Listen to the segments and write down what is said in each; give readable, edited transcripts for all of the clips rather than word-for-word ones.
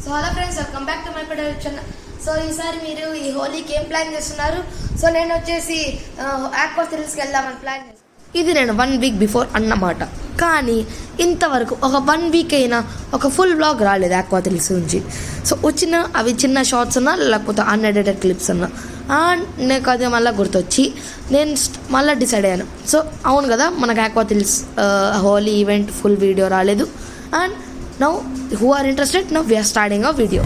So hello friends, welcome back to my channel. So ఈసారి మీరు ఈ హోలీకి ఏం ప్లాన్ చేస్తున్నారు? సో నేను వచ్చేసి ఆక్వా థ్రిల్స్కి వెళ్దామని ప్లాన్ చేస్తాను. ఇది నేను 1 వీక్ బిఫోర్ అన్నమాట. కానీ ఇంతవరకు ఒక 1 వీక్ అయినా ఒక ఫుల్ వ్లాగ్ రాలేదు ఆక్వా థ్రిల్స్ నుంచి. సో వచ్చిన అవి చిన్న షార్ట్స్ అన్నా లేకపోతే అన్ఎడిటెడ్ క్లిప్స్ అన్నా. అండ్ నాకు అది మళ్ళీ గుర్తొచ్చి నేను మళ్ళీ డిసైడ్ అయ్యాను. సో అవును కదా, మనకు aqua thrills Holi event full video రాలేదు. And now who are interested, now we are starting a video.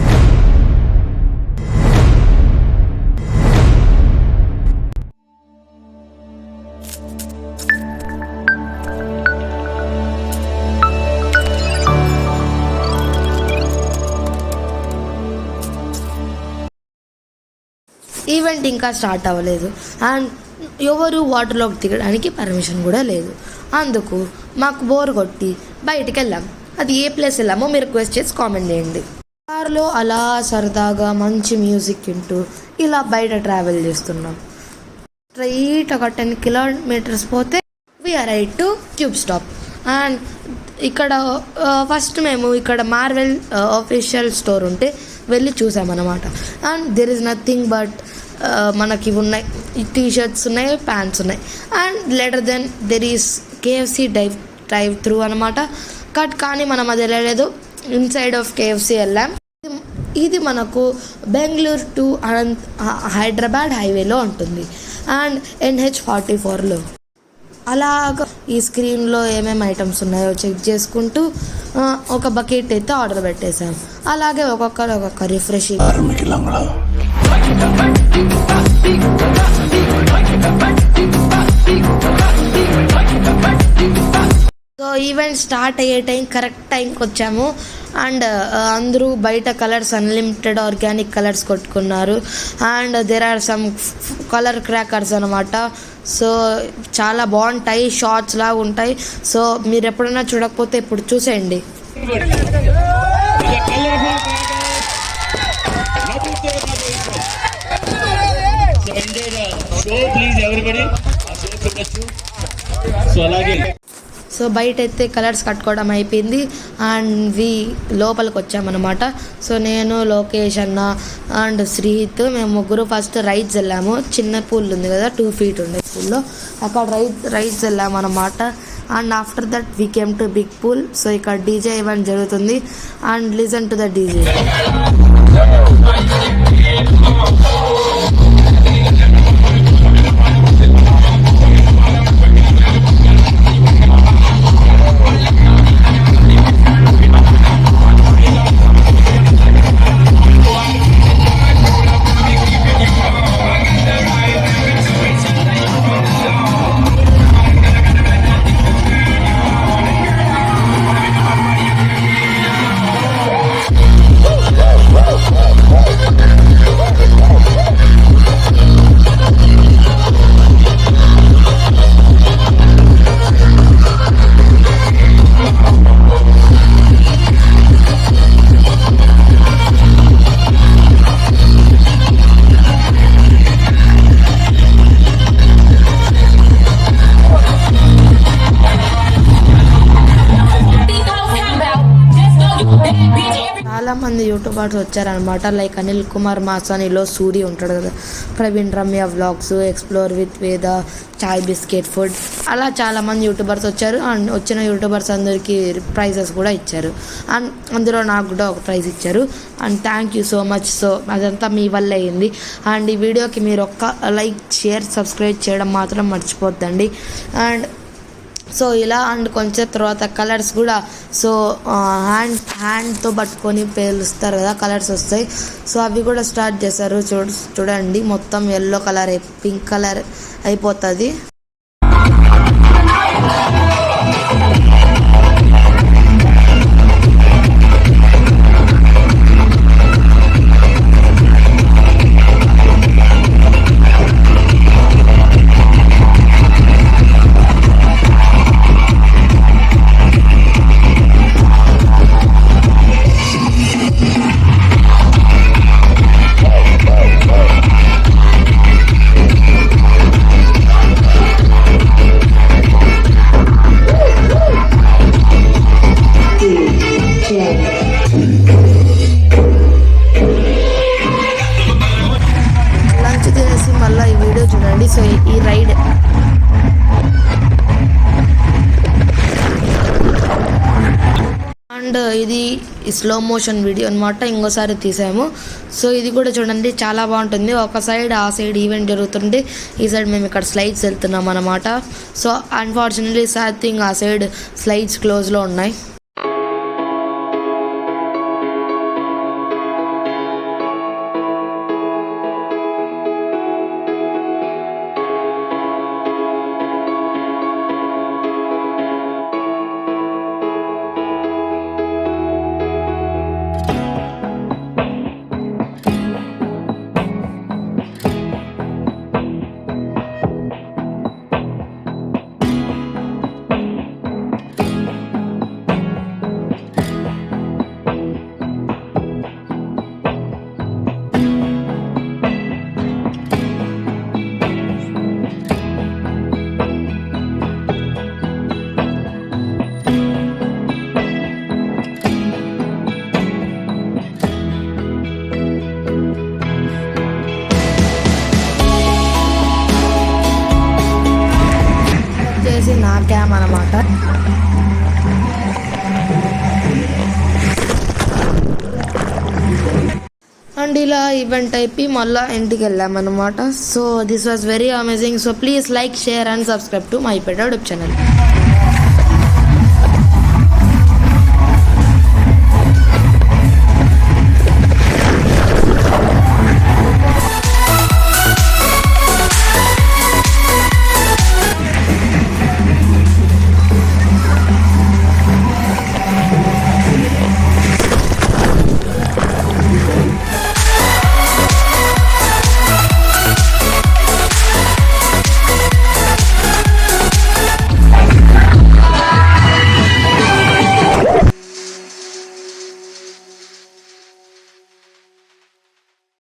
Event ఇంకా స్టార్ట్ అవ్వలేదు అండ్ ఎవరు వాటర్లోకి దిగడానికి పర్మిషన్ కూడా లేదు. అందుకు మాకు బోర్ కొట్టి బయటికి వెళ్ళాం. అది ఏ ప్లేస్ వెళ్ళామో మీరు రిక్వెస్ట్ చేసి కామెంట్ చేయండి. కార్లో అలా సరదాగా మంచి మ్యూజిక్ వింటూ ఇలా బయట ట్రావెల్ చేస్తున్నాం. స్ట్రైట్ ఒక 10 కిలోమీటర్స్ పోతే we are right to tube stop. And ఇక్కడ ఫస్ట్ మేము ఇక్కడ మార్వెల్ ఆఫీషియల్ స్టోర్ ఉంటే వెళ్ళి చూసామన్నమాట. And there is nothing but మనకి ఉన్నాయి టీషర్ట్స్ ఉన్నాయి, ప్యాంట్స్ ఉన్నాయి. And later then there is KFC drive through అనమాట. కానీ మనం అది వెళ్ళలేదు, ఇన్సైడ్ ఆఫ్ KFC వెళ్ళాం. ఇది మనకు బెంగళూరు టు హైదరాబాద్ హైవేలో ఉంటుంది అండ్ NH44లో. అలాగా ఈ స్క్రీన్లో ఏమేమి ఐటమ్స్ ఉన్నాయో చెక్ చేసుకుంటూ ఒక బకెట్ అయితే ఆర్డర్ పెట్టేశాం. అలాగే ఒక్కొక్క రిఫ్రెషింగ్. సో ఈవెంట్ స్టార్ట్ అయ్యే కరెక్ట్ టైంకి వచ్చాము. అండ్ అందరూ బయట కలర్స్ అన్లిమిటెడ్ ఆర్గానిక్ కలర్స్ కొట్టుకున్నారు. And there are some colour crackers అనమాట. సో చాలా బాగుంటాయి, షార్ట్స్ లాగా ఉంటాయి. సో మీరు ఎప్పుడైనా చూడకపోతే ఇప్పుడు చూసేయండి. సో బయట అయితే కలర్స్ కట్టుకోవడం అయిపోయింది అండ్ లోపలికి వచ్చామన్నమాట. సో నేను, లోకేష్ అన్న అండ్ శ్రీహిత్ మేము ముగ్గురు ఫస్ట్ రైడ్స్ వెళ్ళాము. చిన్న పూల్ ఉంది కదా, 2 feet ఉండే పూల్లో, అక్కడ రైడ్స్ వెళ్ళామన్నమాట. And after that we came to big pool. So ఇక్కడ డీజే ఈవెంట్ జరుగుతుంది and listen to the DJ. చాలామంది యూట్యూబర్స్ వచ్చారనమాట. లైక్ అనిల్ కుమార్ మాసానిలో సూరి ఉంటాడు కదా, Praveen Ramya vlogs, explore with Veda, Chai biscuit food, అలా చాలామంది యూట్యూబర్స్ వచ్చారు. అండ్ వచ్చిన యూట్యూబర్స్ అందరికీ ప్రైజెస్ కూడా ఇచ్చారు. అండ్ అందులో నాకు కూడా ఒక ప్రైజ్ ఇచ్చారు. And thank you so much. So అదంతా మీ వల్ల అయింది. అండ్ ఈ వీడియోకి మీరు ఒక్క లైక్, షేర్, సబ్స్క్రైబ్ చేయడం మాత్రం మర్చిపోద్దండి. అండ్ సో ఇలా అండ్ కొంచెం తర్వాత కలర్స్ కూడా సో హ్యాండ్తో పట్టుకొని పేలుస్తారు కదా, కలర్స్ వస్తాయి. సో అవి కూడా స్టార్ట్ చేశారు. చూడండి మొత్తం ఎల్లో కలర్, పింక్ కలర్ అయిపోతుంది. ఈ స్లో మోషన్ వీడియో అనమాట ఇంకోసారి తీసాము. సో ఇది కూడా చూడండి చాలా బాగుంటుంది. ఒక సైడ్ ఆ సైడ్ ఈవెంట్ జరుగుతుంది, ఈ సైడ్ మేము ఇక్కడ స్లైడ్స్ వెళ్తున్నాం అనమాట. సో అన్ఫార్చునేట్లీ సాడ్ థింగ్ ఆ సైడ్ స్లైడ్స్ క్లోజ్లో ఉన్నాయి. వచ్చేసి నా క్యామ్ అనమాట. అండ్ ఇలా ఈవెంట్ అయిపోయి మళ్ళీ ఇంటికి వెళ్ళామన్నమాట. So this was very amazing. So please like, share and subscribe to my pet YouTube channel.